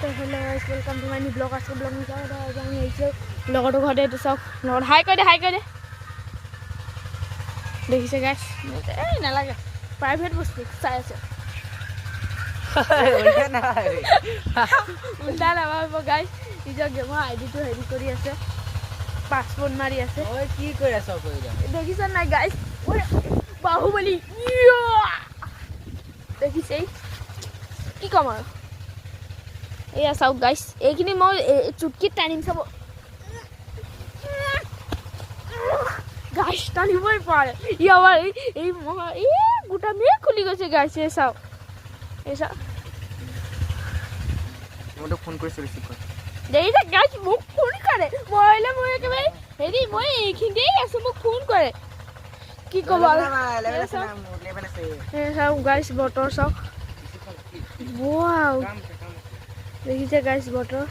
hello guys, welcome to my new vlog. Aaj ka vlog mein kya ho raha hai? Aaj hum yahi vlog to ghade to sab vlog hi kar de dekhise guys ei na lage private bostu sai ase ulta na babo guys ijo game id to heri kori ase passport mari ase oi ki koi asa koi dekhise na guys oi bahubali dekhise ki kam aro এয়া চাওক guys এইখিনি মই চুটকিত টানিম চাব guys টানিবই পারে ই আবার এই মহা গোটা মে খুলি গেছে গাইস এ চাও এসা মটো ফোন কৰিছে ৰিসিভ কৰ দেই দা গাইস মোক ফোন কৰে মইলে মই একেবাৰে হেৰি মই এইখিনিতেই আছো মোক ফোন কৰে কি কবা লেভেল আছে এ চাও গাইস বটৰ চাওক ওয়াও দেখিছে গাইস বটৰ